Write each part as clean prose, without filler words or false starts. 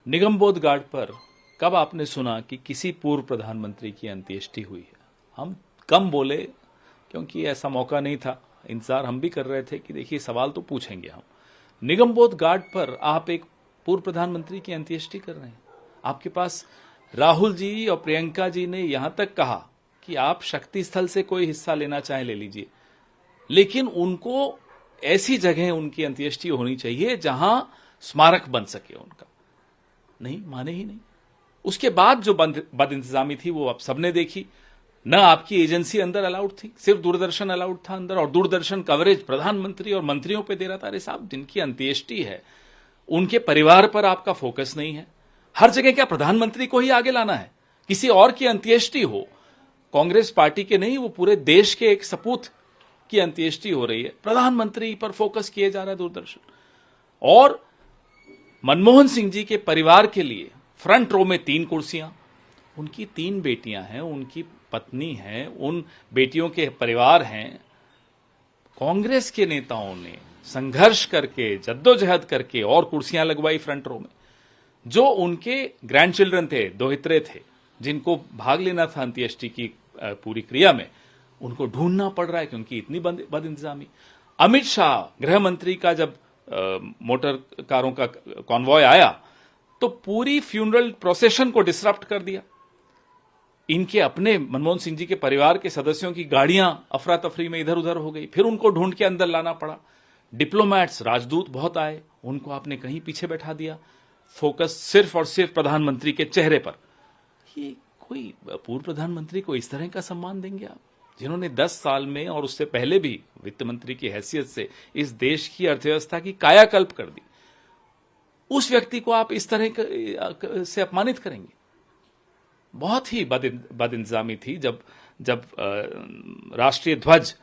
निगमबोध घाट पर कब आपने सुना कि किसी पूर्व प्रधानमंत्री की अंत्येष्टि हुई है? हम कम बोले क्योंकि ऐसा मौका नहीं था। इंतजार हम भी कर रहे थे कि देखिए सवाल तो पूछेंगे हम। निगमबोध घाट पर आप एक पूर्व प्रधानमंत्री की अंत्येष्टि कर रहे हैं। आपके पास राहुल जी और प्रियंका जी ने यहां तक कहा कि आप शक्ति स्थल से कोई हिस्सा लेना चाहे ले लीजिए, लेकिन उनको ऐसी जगह उनकी अंत्येष्टि होनी चाहिए जहां स्मारक बन सके उनका। नहीं, माने ही नहीं। उसके बाद जो बदइंतजामी थी वो आप सबने देखी। न आपकी एजेंसी अंदर अलाउड थी, सिर्फ दूरदर्शन अलाउड था अंदर, और दूरदर्शन कवरेज प्रधानमंत्री और मंत्रियों पे दे रहा था। अरे साहब, जिनकी अंत्येष्टि है उनके परिवार पर आपका फोकस नहीं है। हर जगह क्या प्रधानमंत्री को ही आगे लाना है? किसी और की अंत्येष्टि हो, कांग्रेस पार्टी के नहीं, वो पूरे देश के एक सपूत की अंत्येष्टि हो रही है, प्रधानमंत्री पर फोकस किए जा रहा है दूरदर्शन। और मनमोहन सिंह जी के परिवार के लिए फ्रंट रो में 3 कुर्सियां, उनकी 3 बेटियां हैं, उनकी पत्नी है, उन बेटियों के परिवार हैं। कांग्रेस के नेताओं ने संघर्ष करके, जद्दोजहद करके और कुर्सियां लगवाई फ्रंट रो में। जो उनके ग्रैंड चिल्ड्रन थे, दोहित्रे थे, जिनको भाग लेना था अंत्येष्टि की पूरी क्रिया में, उनको ढूंढना पड़ रहा है क्योंकि इतनी बदइंतजामी। अमित शाह गृह मंत्री का जब मोटर कारों का कॉन्वॉय आया तो पूरी फ्यूनरल प्रोसेशन को डिसरप्ट कर दिया। इनके अपने मनमोहन सिंह जी के परिवार के सदस्यों की गाड़ियां अफरा तफरी में इधर उधर हो गई, फिर उनको ढूंढ के अंदर लाना पड़ा। डिप्लोमैट्स, राजदूत बहुत आए, उनको आपने कहीं पीछे बैठा दिया। फोकस सिर्फ और सिर्फ प्रधानमंत्री के चेहरे पर। ये कोई पूर्व प्रधानमंत्री को इस तरह का सम्मान देंगे आप, जिन्होंने 10 साल में और उससे पहले भी वित्त मंत्री की हैसियत से इस देश की अर्थव्यवस्था की कायाकल्प कर दी? उस व्यक्ति को आप इस तरह से अपमानित करेंगे? बहुत ही बदइंतजामी थी। जब राष्ट्रीय ध्वज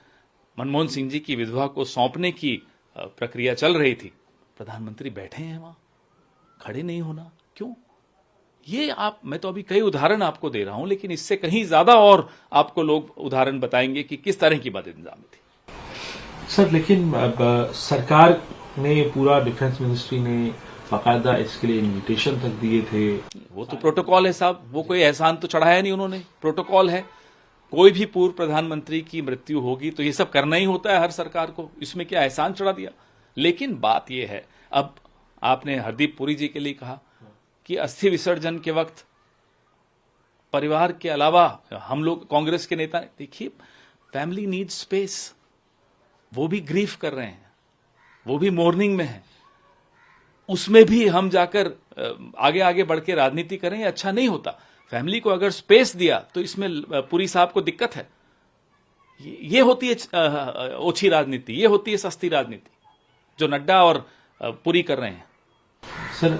मनमोहन सिंह जी की विधवा को सौंपने की प्रक्रिया चल रही थी, प्रधानमंत्री बैठे हैं वहां, खड़े नहीं होना क्यों? ये मैं तो अभी कई उदाहरण आपको दे रहा हूं, लेकिन इससे कहीं ज्यादा और आपको लोग उदाहरण बताएंगे कि किस तरह की बदइंतजामी थी। सर, लेकिन सरकार ने, पूरा डिफेंस मिनिस्ट्री ने बाकायदा इसके लिए इन्विटेशन तक दिए थे। वो तो प्रोटोकॉल है साहब, वो कोई एहसान तो चढ़ाया नहीं उन्होंने, प्रोटोकॉल है। कोई भी पूर्व प्रधानमंत्री की मृत्यु होगी तो ये सब करना ही होता है हर सरकार को, इसमें क्या एहसान चढ़ा दिया? लेकिन बात यह है, अब आपने हरदीप पुरी जी के लिए कहा कि अस्थि विसर्जन के वक्त परिवार के अलावा हम लोग कांग्रेस के नेता, देखिए फैमिली नीड स्पेस, वो भी ग्रीफ कर रहे हैं, वो भी मोर्निंग में है, उसमें भी हम जाकर आगे आगे बढ़ के राजनीति करें, अच्छा नहीं होता। फैमिली को अगर स्पेस दिया तो इसमें पुरी साहब को दिक्कत है। ये होती है ओछी राजनीति, ये होती है सस्ती राजनीति जो नड्डा और पुरी कर रहे हैं। सर,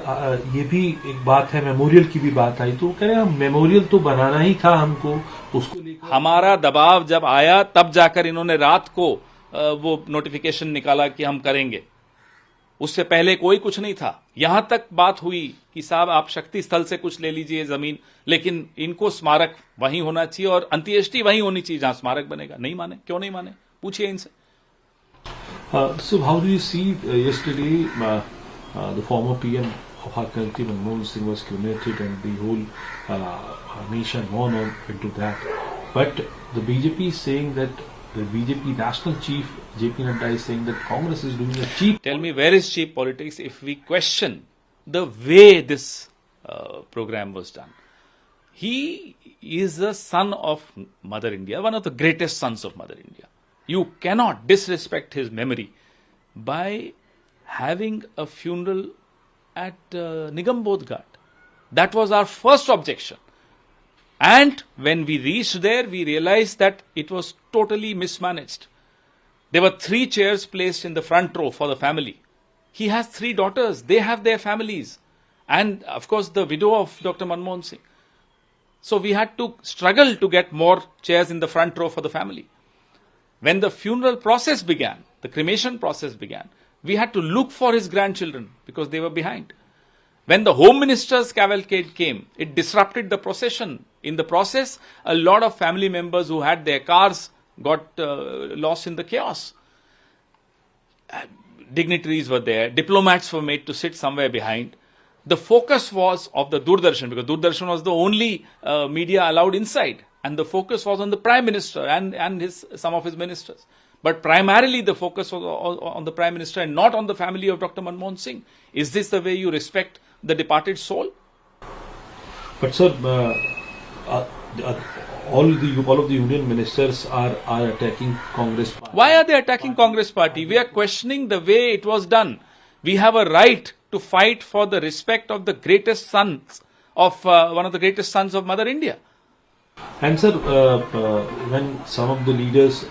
ये भी एक बात है, मेमोरियल की भी बात आई, तो कह रहे हैं मेमोरियल तो बनाना ही था हमको, उसको लेकर हमारा दबाव जब आया तब जाकर इन्होंने रात को वो नोटिफिकेशन निकाला कि हम करेंगे। उससे पहले कोई कुछ नहीं था। यहां तक बात हुई कि साहब आप शक्ति स्थल से कुछ ले लीजिए जमीन, लेकिन इनको स्मारक वहीं होना चाहिए और अंत्येष्टि वहीं होनी चाहिए जहां स्मारक बनेगा। नहीं माने, क्यों नहीं माने? पूछिए इनसे। So how do you see yesterday the former PM of our country, Manmohan Singh, was cremated and the whole nation mourned on into that. But the BJP is saying that the BJP national chief JP Nadda is saying that Congress is doing a cheap. Tell me, where is cheap politics if we question the way this program was done? He is the son of Mother India, one of the greatest sons of Mother India. You cannot disrespect his memory by having a funeral at Nigambodh Ghat. That was our first objection. And when we reached there, we realized that it was totally mismanaged. There were 3 chairs placed in the front row for the family. He has 3 daughters. They have their families. And of course, the widow of Dr. Manmohan Singh. So we had to struggle to get more chairs in the front row for the family. When the funeral process began, the cremation process began, we had to look for his grandchildren because they were behind. When the Home Minister's cavalcade came, it disrupted the procession. In the process, a lot of family members who had their cars got lost in the chaos. Dignitaries were there, diplomats were made to sit somewhere behind. the focus was of the Doordarshan, because Doordarshan was the only media allowed inside, and the focus was on the Prime Minister and some of his ministers. But primarily the focus was on the Prime Minister and not on the family of Dr. Manmohan Singh. Is this the way you respect the departed soul? But sir, all of the union ministers are attacking Congress party. Why are they attacking Congress party? We are questioning the way it was done. We have a right to fight for the respect of the greatest sons of one of the greatest sons of Mother India. And sir, when some of the leaders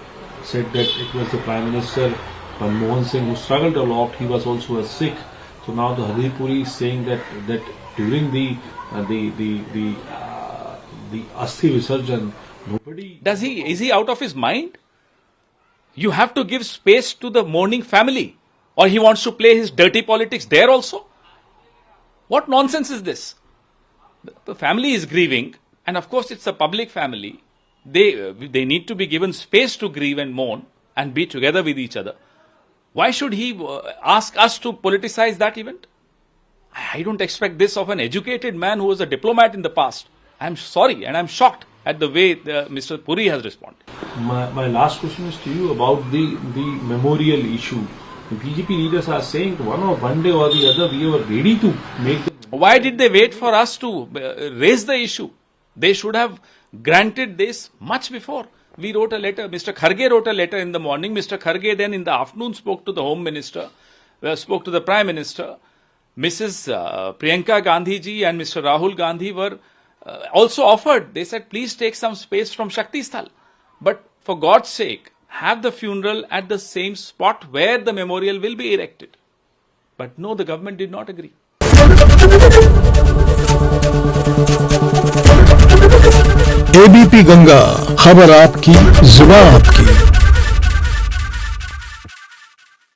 said that it was the Prime Minister Manmohan Singh who struggled a lot, he was also a Sikh. So now the Hardeep Puri is saying that during the Asthi Visarjan, nobody... Is he out of his mind? You have to give space to the mourning family. Or he wants to play his dirty politics there also? What nonsense is this? The family is grieving, and of course it's a public family. They need to be given space to grieve and mourn and be together with each other. Why should he ask us to politicize that event? I don't expect this of an educated man who was a diplomat in the past. I'm sorry and I'm shocked at the way Mr. Puri has responded. My last question is to you about the memorial issue. The BJP leaders are saying one day or the other we were ready to make the... Why did they wait for us to raise the issue? They should have granted this much before. We wrote a letter. Mr. Kharge wrote a letter in the morning. Mr. Kharge then in the afternoon spoke to the Home Minister, spoke to the Prime Minister. Mrs. Priyanka Gandhi ji and Mr. Rahul Gandhi were also offered. They said, please take some space from Shakti Sthal. But for God's sake, have the funeral at the same spot where the memorial will be erected. But no, the government did not agree. ABP Ganga, खबर आपकी, जुबान आपकी।